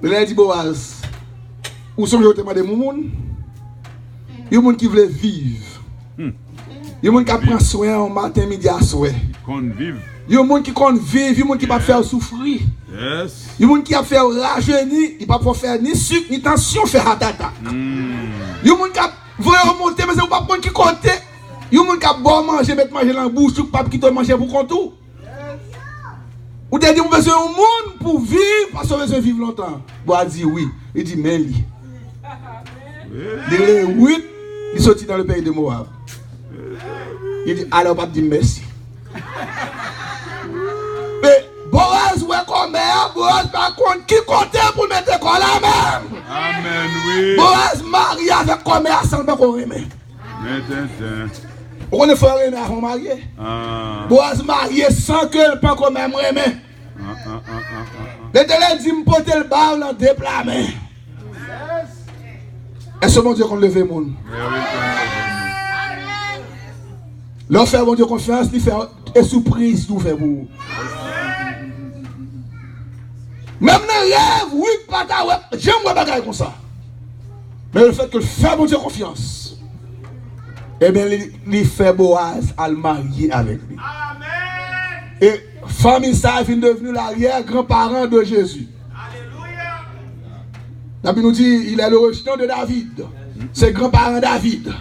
Mais il dit Boaz, où sont les demandé mon monde? Il y a des gens qui veulent vivre. Il y a des gens qui prennent soin au matin, midi à soir. Il y a des gens qui comptent vivre, il y a des gens qui ne peuvent pas faire souffrir. Il y a des gens qui peuvent faire rajeunir, ils ne peuvent pas faire ni sucre, ni tension, faire attaque. Il y a des gens qui veulent remonter, mais ce n'est pas pour qui compter. Il y a des gens qui veulent manger, mettre manger dans la bouche, tout pas qui te manger pour compte tout. Ou t'as dit, on a besoin d'un monde pour vivre, parce qu'on a besoin de vivre longtemps. Bon, il dit oui. Il dit, mais lui. Il est 8, il est sorti dans le pays de Moab. Il dit, alors, papa dit merci. Mais Boaz, ouais, comme Boaz, par contre, qui comptait pour mettre quoi là même? Amen, oui. Boaz marié avec commerce sans pas qu'on remet. On est fort remet avant marié. Boaz marié sans que le pas qu'on même remet. L'éternel dit, me porter le bas dans deux plats mains. Est-ce que mon Dieu qu'on leve le monde? L'on fait mon Dieu confiance, il fait une surprise tout fait pour vous. Même dans le rêve, oui, pas ta web, j'aime pas bagaille comme ça. Mais le fait que le fait mon Dieu confiance, eh bien, il fait Boaz à le marier avec lui. Et famille ça est devenu l'arrière-grand-parent de Jésus. La Bible nous dit, il est le rejeton de David. C'est grand-parent David.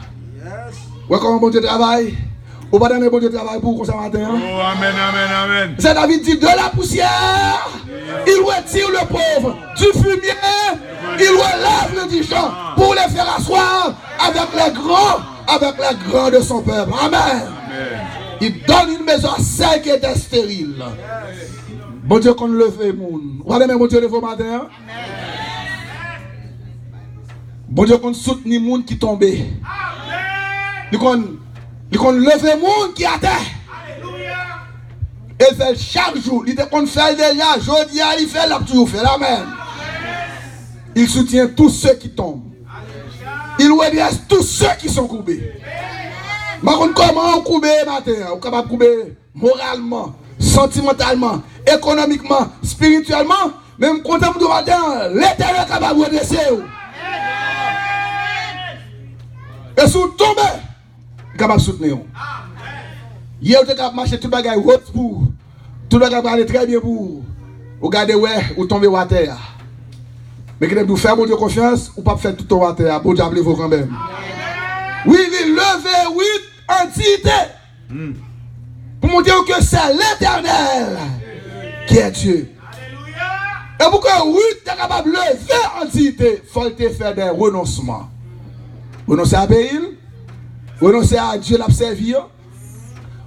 Ouais, comment bon Dieu travaille? Ou pas dans le bon Dieu travaille pour qu'on s'en matin? Oh, amen, amen, amen. C'est David dit, de la poussière, il retire le pauvre. Du fumier, il relève le dijon pour les faire asseoir avec les grands de son peuple. Amen. Il donne une maison à celle qui était stérile. Bon Dieu qu'on leve le monde. Voilà, mais bon Dieu leve au matin. Bon Dieu qu'on soutient les gens qui tombent. Il qu'on leve le monde qui a terre. Il fait chaque jour. Il qu'on fait déjà. Jeudi, il fait la toujours fait. Amen. Il soutient tous ceux qui tombent. Il redresse tous ceux qui sont courbés. Mais comment on courbé matin? On est capable de couper moralement, sentimentalement, économiquement, spirituellement. Même quand on doit matin, l'Éternel est capable de redresser. Et si vous tombez, il est capable de soutenir. Hier, vous êtes capable de marcher tout le bagage pour. Tout le bagage aller très bien pour. Vous regardez, ouais, vous tombez à terre. Mais quand vous faites mon Dieu confiance, vous ne pouvez pas faire tout ton à terre. Bon Dieu, appelez-vous quand même. Oui, il levez 8 entités. Pour me dire que c'est l'Éternel qui est Dieu. Et pour que 8 est capable de lever entité, il faut faire des renoncements. Renoncer à payer, renoncer à Dieu l'a servir,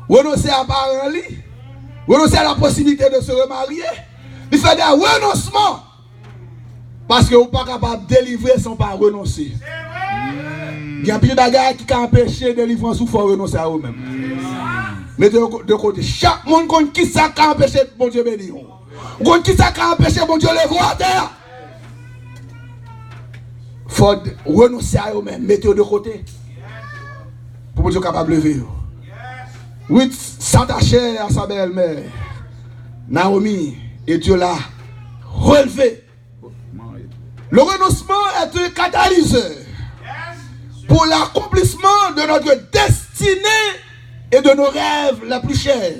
renoncer à parents, renoncer à la possibilité de se remarier. Il fait des renoncements. Parce que vous n'êtes pas capable de délivrer sans pas renoncer. Il y a plus de choses qui empêchent la délivrance ou il faut renoncer à eux-mêmes. Mais de côté, chaque monde qui ça qui empêche bon Dieu béni. Qui ça qui empêche bon Dieu lever à terre. Il faut renoncer à eux-mêmes, mettez-le de côté. Pour que vous soyez capable de lever. Oui, s'attacher à sa belle-mère, Naomi, et Dieu l'a relevé. Le renoncement est un catalyseur pour l'accomplissement de notre destinée et de nos rêves les plus chers.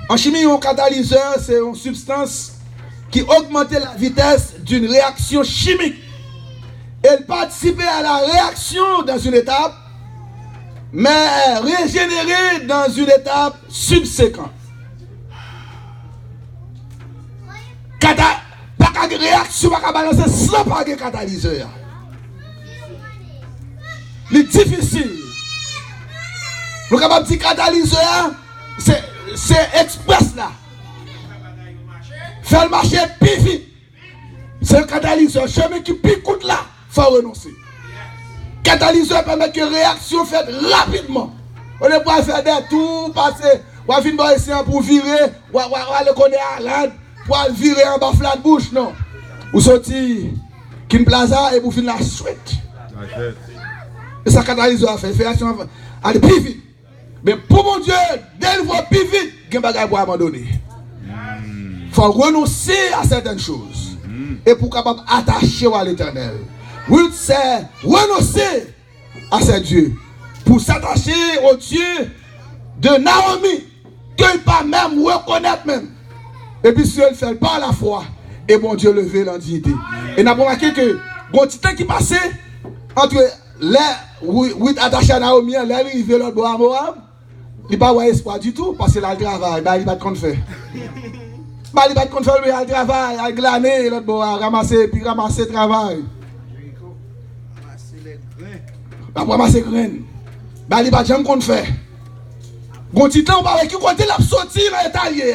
En chimie, un catalyseur, c'est une substance qui augmente la vitesse d'une réaction chimique. Elle participe à la réaction dans une étape, mais régénérer dans une étape subséquente. Pas de réaction, pas de balancer sans pas de catalyseur. C'est difficile. Le capable de catalyseur, c'est express là. Faire le marché plus vite. C'est un catalyseur. Chemin qui picoute là, il faut renoncer. Catalyseur permet que la réaction faite rapidement. On ne peut pas faire des tours, passer, on va venir ici pour virer, on va aller connaître à l'âne, pour virer en bas Flatbush, non. Ou sortir Kin Plaza et pour finir la suite. Et ça catalyseur fait réaction aller plus vite. Mais pour mon Dieu, délivrer plus vite, il y a des bagages pour abandonner. Il faut renoncer à certaines choses. et pour capable attacher à l'Éternel. Ruth s'est renoncée à ses dieux pour s'attacher au Dieu de Naomi, qu'il pas même reconnaître même. Et puis si elle fait par la foi, et bon Dieu levé l'indignité. Et n'a pas remarqué que bon petit temps qui passait entre les Ruth attachées à Naomi, les arrivés l'autre bois à Moab, il n'a pas espoir du tout parce qu'il a le travail, il va de faire. Il va de faire le travail, il glaner l'autre bois, ramasser, puis ramasser le travail. Ramasser les graines. Il va jamais qu'on fait. Bon petit temps, on va qui côté la sortie dans l'Italie.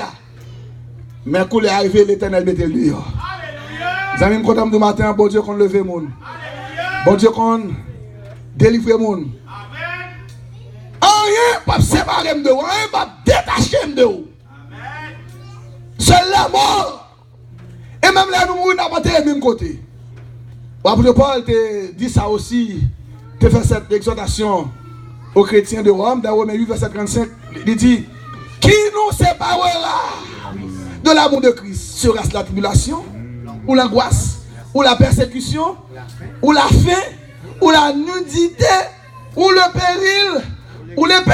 Mais quand il est arrivé, l'Éternel mettait lui. Les amis, quand on dit matin, bon Dieu qu'on leve moun. Bon Dieu qu'on délivre moun. Rien pas séparer de vous, rien pas détacher de vous. C'est la mort. Et même là, nous n'avons pas été du même côté. L'apôtre Paul te dit ça aussi, te fait cette exhortation aux chrétiens de Rome, dans Romains 8, verset 35, il dit, qui nous séparera de l'amour de Christ? Sera-ce la tribulation, ou l'angoisse, ou la persécution, ou la faim, ou la nudité, ou le péril, ou l'épée?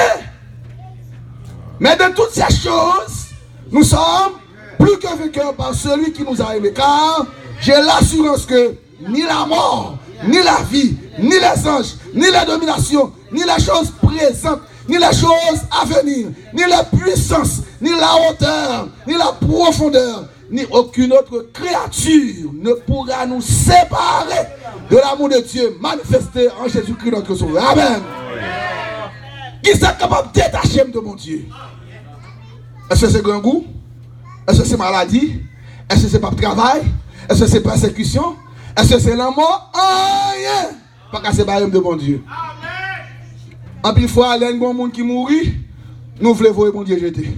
Mais de toutes ces choses, nous sommes plus que vainqueurs par celui qui nous a aimés. Car j'ai l'assurance que ni la mort, ni la vie, ni les anges, ni les dominations, ni les choses présentes, ni les choses à venir, ni la puissance, ni la hauteur, ni la profondeur, ni aucune autre créature ne pourra nous séparer de l'amour de Dieu manifesté en Jésus-Christ notre Sauveur. Amen. Qui est capable de détacher de mon Dieu? Est-ce que c'est grand goût? Est-ce que c'est maladie? Est-ce que c'est pas travail? Est-ce que c'est persécution? Est-ce que c'est la mort? Rien! Pas qu'à se barrer de mon Dieu. En plus, fois, il y a un bon monde qui mourit, nous voulons voir mon Dieu jeter.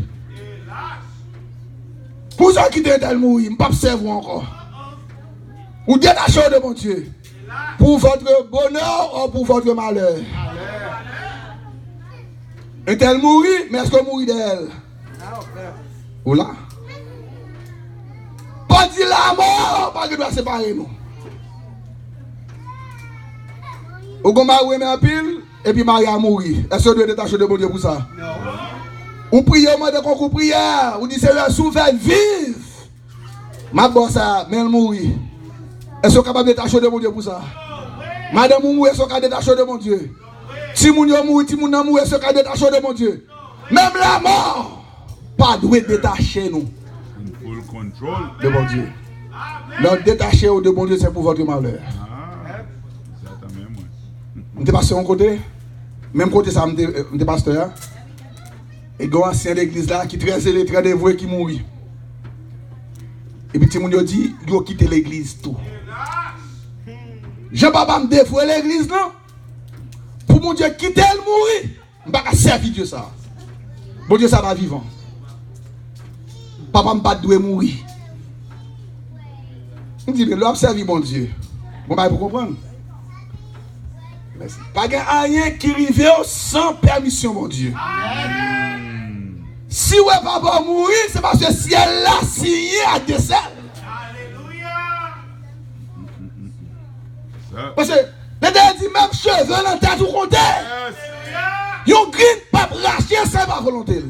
Pour ceux qui sont mourir, je ne peux pas observer encore. Ou détachez de mon Dieu. Pour votre bonheur ou pour votre malheur. Est-elle mourir, mais est-ce qu'on mourit d'elle? Ou là? Pas dit la mort, pas qu'il doit séparer nous. Ou qu'on m'a aimé en pile, et puis Marie a mouru. Est-ce que Dieu détache de mon Dieu pour ça? Non. Ou priez au moment de concours prière, ou dit Seigneur, souverain, vive. Ma bosse a, mais elle mourit. Est-ce que capable de détacher de mon Dieu pour ça? Madame Moumou, est-ce que détacher de mon Dieu? Si mon Dieu mourit, si mon Dieu mourit, est-ce que détacher de mon Dieu? Même la mort, pas doit détacher nous. Full control. De mon Dieu. Donc détacher de mon Dieu, c'est pour votre malheur. Je suis passé de mon côté. Même côté, ça, je suis pasteur. Et il y a un ancien d'église là qui est très zélé, très dévoué, qui mourit. Et puis, tout le monde dit, il a quitté l'église tout. Je ne peux pas me dévouer l'église, non? Pour mon Dieu quitter le mourir, je ne peux pas servir Dieu ça. Bon Dieu, ça va vivant. Papa ne pas doit mourir. Je me dis, mais l'homme servir mon Dieu. Bon, bah, vous comprenez? Merci. Pas de rien qui arrive sans permission, mon Dieu. Amen. Si ouais papa mourir, c'est parce que si elle l'a signé à décès. Alléluia. Parce que l'Éternel dit même cheveux dans la tête ou compter. Yon green pas racheter c'est pas volonté.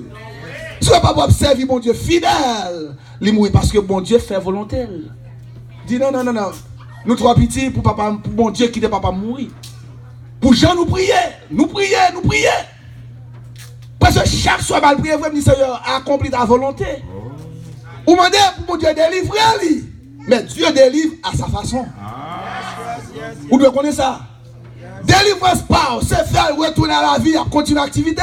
Si ouais papa observer mon Dieu fidèle, il mourir parce que bon Dieu fait volonté. Dis non. Nous trois petits pour papa pour mon Dieu quitter papa mourir. Pour Jean nous prier. Parce que chaque soir, mal prier, vous me dites, Seigneur, accomplis ta volonté. Vous demandez pour mon Dieu délivrer lui. Mais Dieu délivre à sa façon. Vous devez connaître ça. Délivrance pas, c'est faire retourner à la vie, à continuer l'activité.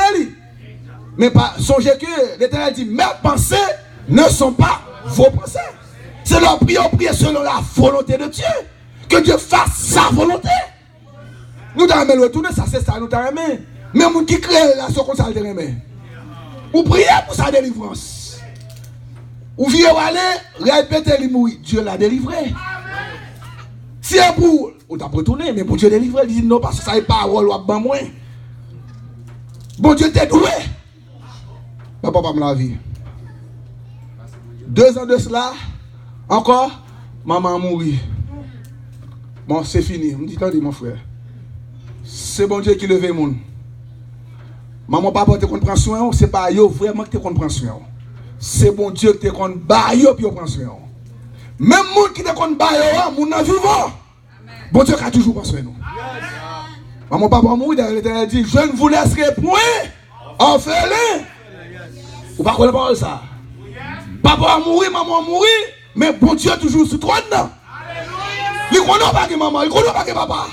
Mais pas songez que l'Éternel dit, mes pensées ne sont pas vos pensées. C'est leur prière selon la volonté de Dieu. Que Dieu fasse sa volonté. Nous t'avons retourné, ça c'est ça, nous t'avons aimé. Mais nous qui crée la chose comme ça, nous t'avons aimé. Vous priez pour sa délivrance. Vous vivez aller, répétez les mourir. Dieu l'a délivré. Si un pour, on t'a retourné, mais pour Dieu délivrer, il dit non, parce que ça n'est pas rôle ou à moins. Bon Dieu t'est doué. Ma papa me l'a vu. 2 ans de cela, encore, Maman a mouru. Bon, c'est fini. Me dit, attendez, mon frère. C'est bon Dieu qui lève le monde. Maman, papa, te prend soin, c'est pas yo vraiment que te prend soin. C'est bon Dieu qui te prend ba yo puis prend soin. Même monde qui te prend ba yo, moun nan vivant. Bon Dieu qui a toujours prend soin nous. Maman, papa, mouru, l'Éternel dit, je ne vous laisserai point orphelin. Ou pas connaître parole ça. Papa a mouru, maman a mouru, mais bon Dieu toujours sur trône. Il connaît pas que maman, il connaît pas que papa.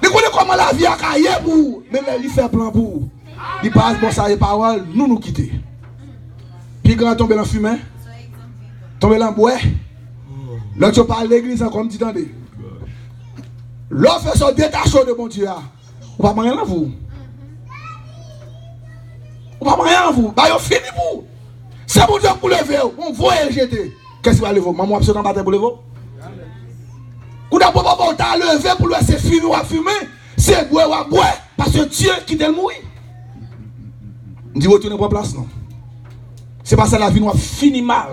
Il connaît comment la vie a caillé pour, mais il fait plan pour. Il passe pour ça les paroles, nous quitter. Puis grand tomber dans fumée, tomber dans bois. L'autre tu parles l'église comme dit attendez. L'autre fait son détachement de bon Dieu. On va rien à vous. On va rien à vous. Bah yo fini pour. C'est bon Dieu pour lever, on voit le jeter. Qu'est-ce qui va lever? Maman absolument pas pour lever. Quand d'abord papa t'a levé pour le laisser fumer ou fumer, c'est boire ou boire parce que Dieu qui t'a mourir. On dit retourner pour place non. C'est parce que la vie nous a fini mal.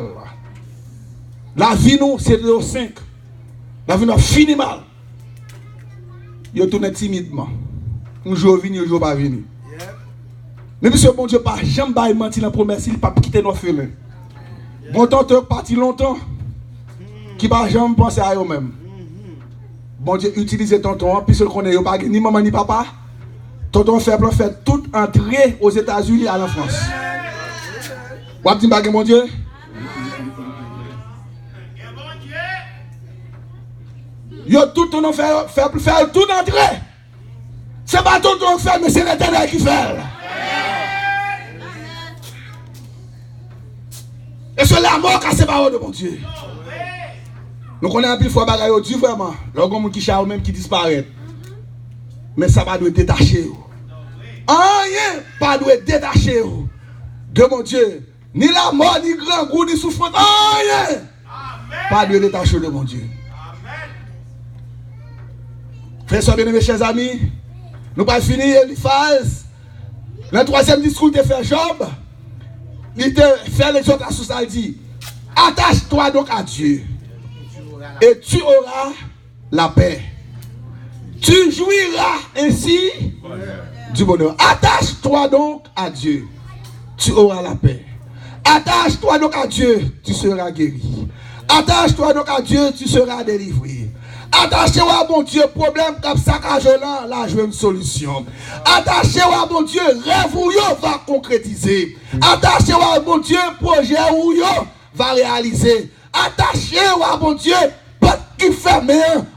La vie nous c'est de 5. La vie nous a fini mal. Yo tourne timidement. Un jour venu, un jour pas venu. Mais monsieur bon Dieu pas jamais bail menti la promesse, il pas quitter nos feux. Bon temps parti longtemps. Qui pas jamais penser à eux même. Bon Dieu utilise tonton puis seul connaît pas ni maman ni papa. Tonton fait toute entrée aux États-Unis à la France. Ou dit bague mon Dieu. Yo tout tonton fait tout entrée. C'est pas tonton fait mais c'est l'Éternel qui fait. Et c'est la mort qui a séparé de mon Dieu. Nous connaissons un peu de fois bagaille au Dieu vraiment. L'orgon qui chale même qui disparaît. Mais ça va doit détacher. Rien pas doit détacher de mon Dieu. Ni la mort, ni grand goût, ni souffrance. Rien pas doit détacher de mon Dieu. Frères et bien aimés, chers amis, nous pas fini Eliphaz. Le troisième discours de fait Job. Il te fait l'exhortation, ça dit, attache-toi donc à Dieu. Et tu auras la paix. Tu jouiras ainsi du bonheur. Attache-toi donc à Dieu. Tu auras la paix. Attache-toi donc à Dieu. Tu seras guéri. Attache-toi donc à Dieu. Tu seras délivré. Attachez-vous à mon Dieu. Problème comme ça, là, je veux une solution. Attachez-vous à mon Dieu. Rêve ou yo va concrétiser. Attachez-vous à mon Dieu. Projet ou yo va réaliser. Attachez-vous à mon Dieu. Qui ferme,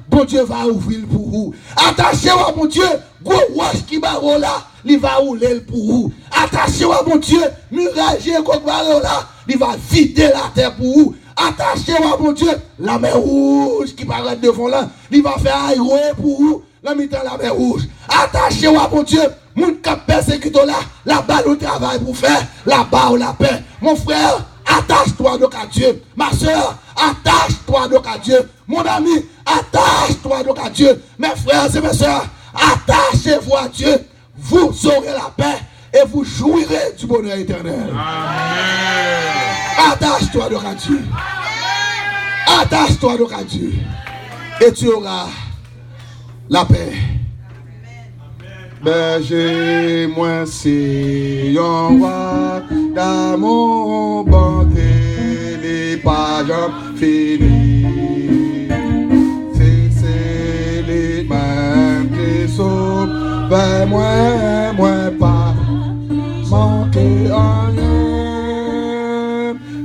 bon Dieu va ouvrir pour vous. Attachez-vous à mon Dieu, gros roche qui barre là, il va rouler pour vous. Attachez-vous à mon Dieu, mirage qui barre là, il va vider la terre pour vous. Attachez-vous à mon Dieu, la mer rouge qui paraît devant là, il va faire aérer pour vous, la mi-temps la mer rouge. Attachez-vous à mon Dieu, mon cap persécuteur là, la balle au travail pour faire, la barre la paix. Mon frère, attache-toi donc à Dieu. Ma soeur, attache-toi donc à Dieu. Mon ami, attache-toi donc à Dieu. Mes frères et mes soeurs, attachez-vous à Dieu. Vous aurez la paix et vous jouirez du bonheur éternel. Amen. Attache-toi donc à Dieu. Attache-toi donc à Dieu. Et tu auras la paix. Berger, moi, c'est un roi d'amour, banque, les pages finies. C'est les mêmes qui sauvent, ben moi, pas manquer rien.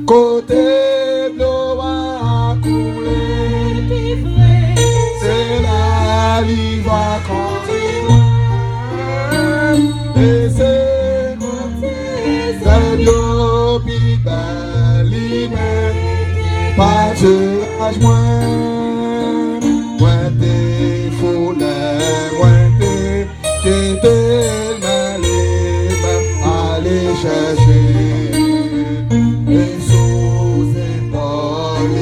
Côté de l'eau à couler, c'est la vie va courir. Et c'est l'hôpital, pas de l'âge moins des foulées, moins des qui te mal aller chercher et sous épaules.